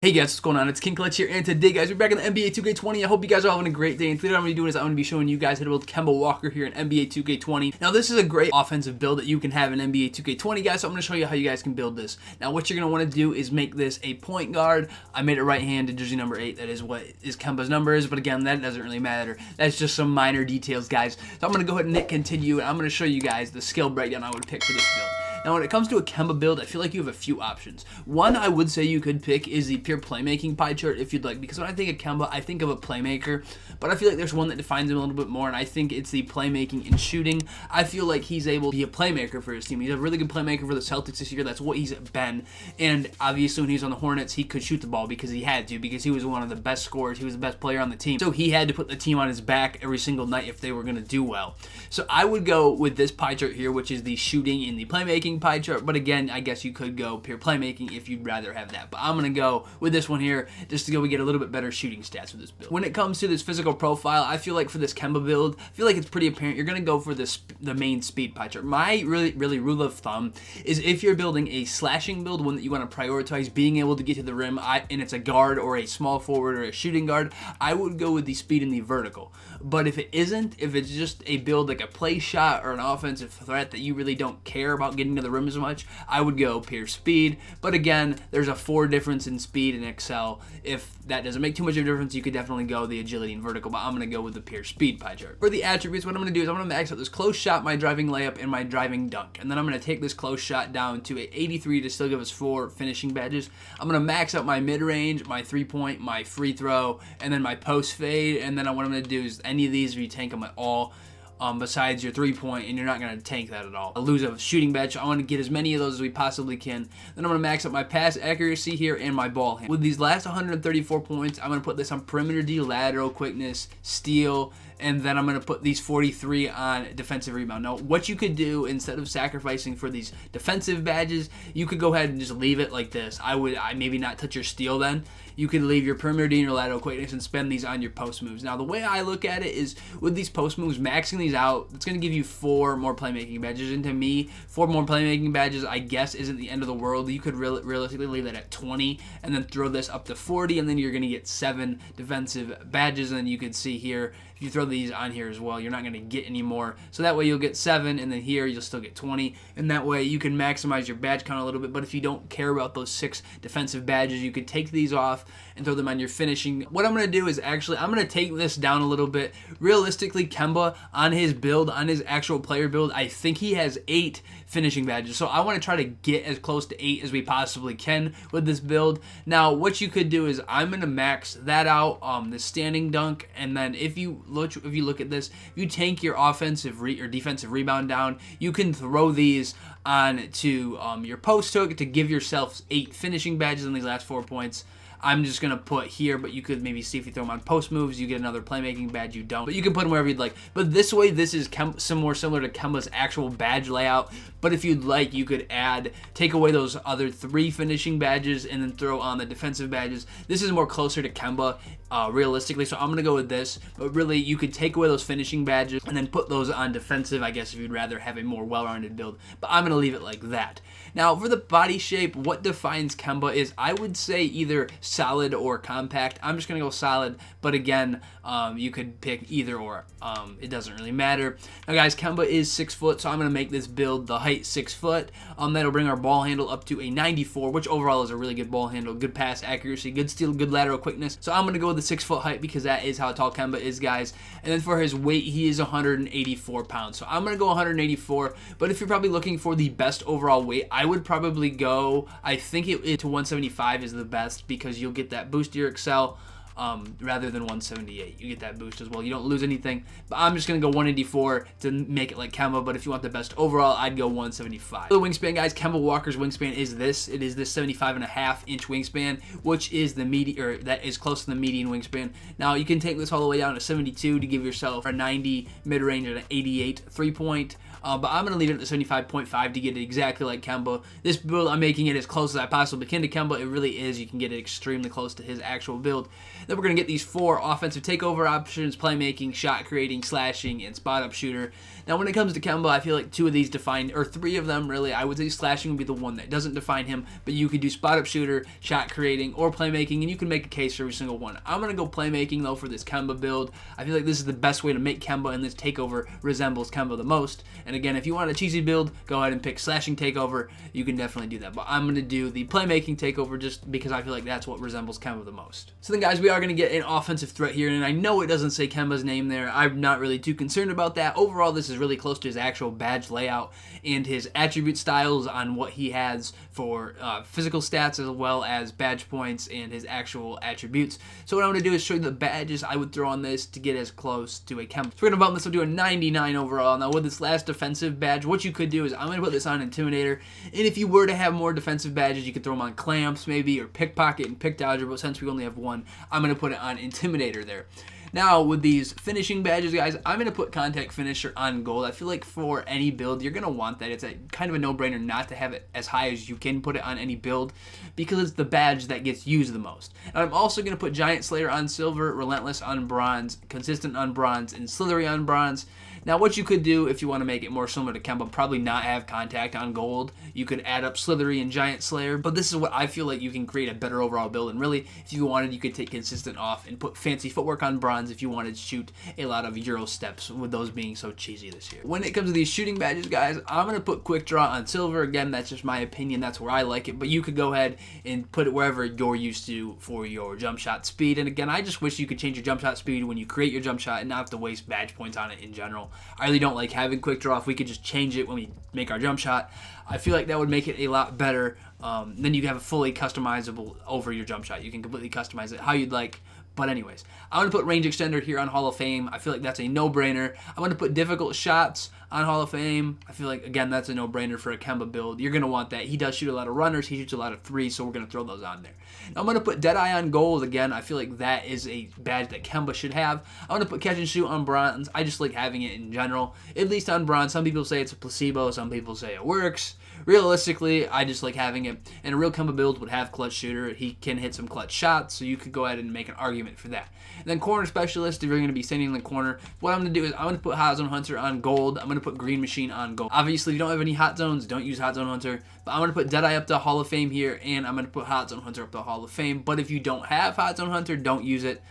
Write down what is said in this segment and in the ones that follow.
Hey guys, what's going on? It's King Clutch here, and today guys, we're back in the NBA 2K20. I hope you guys are having a great day, and today what I'm going to be doing is I'm going to be showing you guys how to build Kemba Walker here in NBA 2K20. Now this is a great offensive build that you can have in NBA 2K20 guys, so I'm going to show you how you guys can build this. Now what you're going to want to do is make this a point guard. I made it right-handed, jersey number 8, that is what is Kemba's number is, but again, that doesn't really matter. That's just some minor details guys. So I'm going to go ahead and hit continue, and I'm going to show you guys the skill breakdown I would pick for this build. Now when it comes to a Kemba build, I feel like you have a few options. One I would say you could pick is the pure playmaking pie chart if you'd like, because when I think of Kemba, I think of a playmaker, but I feel like there's one that defines him a little bit more, and I think it's the playmaking and shooting. I feel like he's able to be a playmaker for his team. He's a really good playmaker for the Celtics this year. That's what he's been, and obviously when he was on the Hornets, he could shoot the ball because he had to, because he was one of the best scorers. He was the best player on the team, so he had to put the team on his back every single night if they were going to do well. So I would go with this pie chart here, which is the shooting and the playmaking pie chart, but again, I guess you could go pure playmaking if you'd rather have that, but I'm going to go with this one here just to go we get a little bit better shooting stats with this build. When it comes to this physical profile, I feel like for this Kemba build, I feel like it's pretty apparent you're going to go for the main speed pie chart. My really rule of thumb is if you're building a slashing build, one that you want to prioritize being able to get to the rim, and it's a guard or a small forward or a shooting guard, I would go with the speed and the vertical. But if it isn't, if it's just a build like a play shot or an offensive threat that you really don't care about getting to the rim as much, I would go pure speed. But again, there's a 4 difference in speed and Excel. If that doesn't make too much of a difference, you could definitely go the agility and vertical, but I'm going to go with the pure speed pie chart. For the attributes, what I'm going to do is I'm going to max out this close shot, my driving layup, and my driving dunk. And then I'm going to take this close shot down to 83 to still give us 4 finishing badges. I'm going to max out my mid-range, my 3-point, my free throw, and then my post fade. And then what I'm going to do is any of these, if you tank them at all, besides your 3-point, and you're not going to tank that at all. I lose a shooting badge. I want to get as many of those as we possibly can. Then I'm going to max up my pass accuracy here and my ball handle. With these last 134 points, I'm going to put this on perimeter D, lateral quickness, steal, and then I'm going to put these 43 on defensive rebound. Now, what you could do instead of sacrificing for these defensive badges, you could go ahead and just leave it like this. I maybe not touch your steal then. You could leave your perimeter D and your lateral quickness and spend these on your post moves. Now, the way I look at it is with these post moves, maxing these out, it's going to give you 4 more playmaking badges. And to me, 4 more playmaking badges, I guess, isn't the end of the world. You could realistically leave that at 20 and then throw this up to 40, and then you're going to get 7 defensive badges. And then you could see here, if you throw these on here as well, you're not going to get any more. So that way you'll get 7, and then here you'll still get 20. And that way you can maximize your badge count a little bit. But if you don't care about those 6 defensive badges, you could take these off and throw them on your finishing. What I'm going to do is actually, I'm going to take this down a little bit. Realistically, Kemba, on his build, on his actual player build, I think he has 8 finishing badges. So I want to try to get as close to 8 as we possibly can with this build. Now, what you could do is I'm going to max that out, the standing dunk, and then if you look at this, if you tank your offensive or defensive rebound down, you can throw these on to your post hook to give yourself 8 finishing badges in these last 4 points. I'm just going to put here, but you could maybe see if you throw them on post moves, you get another playmaking badge, you don't. But you can put them wherever you'd like. But this way, this is more similar to Kemba's actual badge layout. But if you'd like, you could take away those other 3 finishing badges and then throw on the defensive badges. This is more closer to Kemba, realistically, so I'm going to go with this. But really, you could take away those finishing badges and then put those on defensive, I guess, if you'd rather have a more well-rounded build. But I'm going to leave it like that. Now, for the body shape, what defines Kemba is, I would say, either solid or compact. I'm just going to go solid, but again, you could pick either or. It doesn't really matter. Now, guys, Kemba is 6 foot, so I'm going to make this build the height 6 foot. That'll bring our ball handle up to a 94, which overall is a really good ball handle, good pass accuracy, good steal, good lateral quickness. So I'm going to go with the 6 foot height because that is how tall Kemba is, guys. And then for his weight, he is 184 pounds. So I'm going to go 184, but if you're probably looking for the best overall weight, I would probably go, I think it to 175 is the best because you'll get that boost to your Excel rather than 178. You get that boost as well. You don't lose anything, but I'm just going to go 184 to make it like Kemba, but if you want the best overall, I'd go 175. For the wingspan, guys, Kemba Walker's wingspan is this. It is this 75.5-inch wingspan, which is the median, or that is close to the median wingspan. Now, you can take this all the way down to 72 to give yourself a 90 mid-range and an 88 3-point. but I'm going to leave it at the 75.5 to get it exactly like Kemba. This build, I'm making it as close as I possibly can to Kemba. It really is. You can get it extremely close to his actual build. Then we're going to get these 4 offensive takeover options: playmaking, shot creating, slashing, and spot up shooter. Now, when it comes to Kemba, I feel like 2 of these define, or 3 of them really. I would say slashing would be the one that doesn't define him, but you could do spot up shooter, shot creating, or playmaking, and you can make a case for every single one. I'm going to go playmaking though for this Kemba build. I feel like this is the best way to make Kemba, and this takeover resembles Kemba the most. And again, if you want a cheesy build, go ahead and pick slashing takeover. You can definitely do that, but I'm going to do the playmaking takeover just because I feel like that's what resembles Kemba the most. So then, guys, we are going to get an offensive threat here, and I know it doesn't say Kemba's name there. I'm not really too concerned about that. Overall, this is really close to his actual badge layout and his attribute styles on what he has for physical stats, as well as badge points and his actual attributes. So what I'm going to do is show you the badges I would throw on this to get as close to a Kemba. So we're going to bump this up to a 99 overall. Now, with this last defensive badge, what you could do is I'm going to put this on Intimidator, and if you were to have more defensive badges, you could throw them on Clamps maybe, or Pickpocket and Pick Dodger, but since we only have one, I'm going to put it on Intimidator there. Now, with these finishing badges, guys, I'm going to put Contact Finisher on gold. I feel like for any build, you're going to want that. It's kind of a no-brainer not to have it as high as you can put it on any build, because it's the badge that gets used the most. And I'm also going to put Giant Slayer on silver, Relentless on bronze, Consistent on bronze, and Slithery on bronze. Now, what you could do if you want to make it more similar to Kemba, probably not have Contact on gold. You could add up Slithery and Giant Slayer, but this is what I feel like you can create a better overall build. And really, if you wanted, you could take Consistent off and put Fancy Footwork on bronze if you wanted to shoot a lot of Euro steps, with those being so cheesy this year. When it comes to these shooting badges, guys, I'm going to put Quick Draw on silver. Again, that's just my opinion. That's where I like it, but you could go ahead and put it wherever you're used to for your jump shot speed. And again, I just wish you could change your jump shot speed when you create your jump shot and not have to waste badge points on it in general. I really don't like having Quick Draw. If we could just change it when we make our jump shot, I feel like that would make it a lot better. Then you have a fully customizable over your jump shot. You can completely customize it how you'd like. But anyways, I'm going to put Range Extender here on Hall of Fame. I feel like that's a no-brainer. I'm going to put Difficult Shots on Hall of Fame. I feel like, again, that's a no-brainer for a Kemba build. You're going to want that. He does shoot a lot of runners. He shoots a lot of threes, so we're going to throw those on there. Now, I'm going to put Deadeye on gold. Again, I feel like that is a badge that Kemba should have. I'm going to put Catch and Shoot on bronze. I just like having it in general, at least on bronze. Some people say it's a placebo. Some people say it works. Realistically, I just like having it. And a real Kemba build would have Clutch Shooter. He can hit some clutch shots, so you could go ahead and make an argument for that. And then Corner Specialist, if you're going to be standing in the corner, what I'm going to do is I'm going to put Hot Zone Hunter on gold. I'm going to put Green Machine on gold. Obviously, if you don't have any hot zones, don't use Hot Zone Hunter. But I'm going to put Deadeye up to Hall of Fame here, and I'm going to put Hot Zone Hunter up to Hall of Fame. But if you don't have Hot Zone Hunter, don't use it.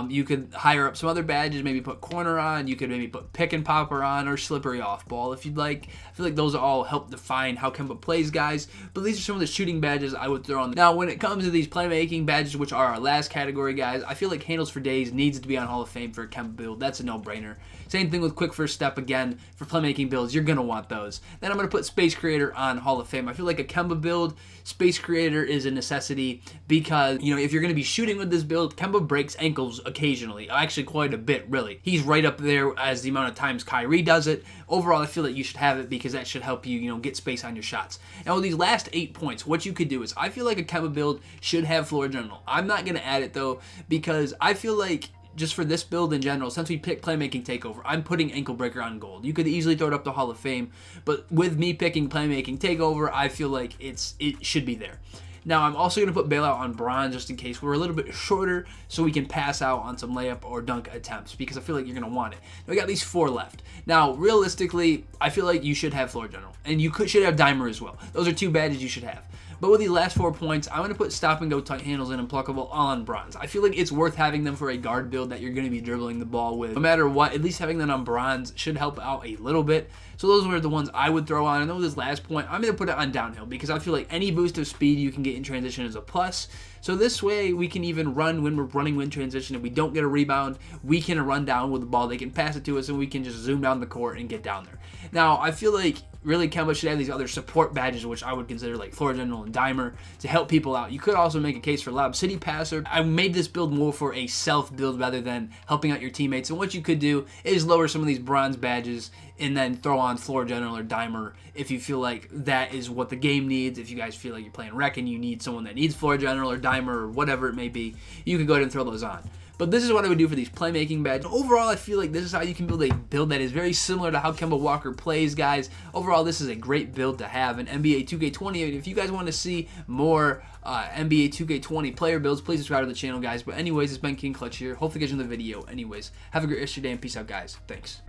You could hire up some other badges, maybe put Corner on, you could maybe put Pick and Popper on, or Slippery Off Ball if you'd like. I feel like those all help define how Kemba plays, guys. But these are some of the shooting badges I would throw on. Now, when it comes to these playmaking badges, which are our last category, guys, I feel like Handles for Days needs to be on Hall of Fame for a Kemba build. That's a no-brainer. Same thing with Quick First Step, again, for playmaking builds. You're going to want those. Then I'm going to put Space Creator on Hall of Fame. I feel like a Kemba build, Space Creator is a necessity because, you know, if you're going to be shooting with this build, Kemba breaks ankles occasionally. Actually, quite a bit, really. He's right up there as the amount of times Kyrie does it. Overall, I feel that you should have it because that should help you, get space on your shots. Now, with these last 8 points, what you could do is I feel like a Kemba build should have Floor General. I'm not going to add it, though, because I feel like just for this build in general, since we picked Playmaking Takeover, I'm putting Ankle Breaker on gold. You could easily throw it up to Hall of Fame, but with me picking Playmaking Takeover, I feel like it should be there. Now, I'm also going to put Bailout on bronze just in case we're a little bit shorter so we can pass out on some layup or dunk attempts because I feel like you're going to want it. Now, we got these 4 left. Now, realistically, I feel like you should have Floor General, and you should have Dimer as well. Those are 2 badges you should have. But with these last 4 points, I'm going to put Stop and Go, Tight Handles, and Unpluckable all on bronze. I feel like it's worth having them for a guard build that you're going to be dribbling the ball with. No matter what, at least having them on bronze should help out a little bit. So those were the ones I would throw on. And then with this last point, I'm going to put it on downhill because I feel like any boost of speed you can get in transition is a plus. So this way, we can even run when we're running in transition. If we don't get a rebound, we can run down with the ball. They can pass it to us, and we can just zoom down the court and get down there. Now, I feel like really Kemba should have these other support badges, which I would consider like Floor General and Dimer, to help people out. You could also make a case for Lob City Passer. I made this build more for a self-build rather than helping out your teammates. And what you could do is lower some of these bronze badges and then throw on Floor General or Dimer if you feel like that is what the game needs. If you guys feel like you're playing Rec and you need someone that needs Floor General or Dimer or whatever it may be, you can go ahead and throw those on. But this is what I would do for these playmaking badges. Overall, I feel like this is how you can build a build that is very similar to how Kemba Walker plays, guys. Overall, this is a great build to have in NBA 2K20. If you guys want to see more NBA 2K20 player builds, please subscribe to the channel, guys. But anyways, it's been King Clutch here. Hopefully you guys enjoyed the video. Anyways, have a great rest of your day and peace out, guys. Thanks.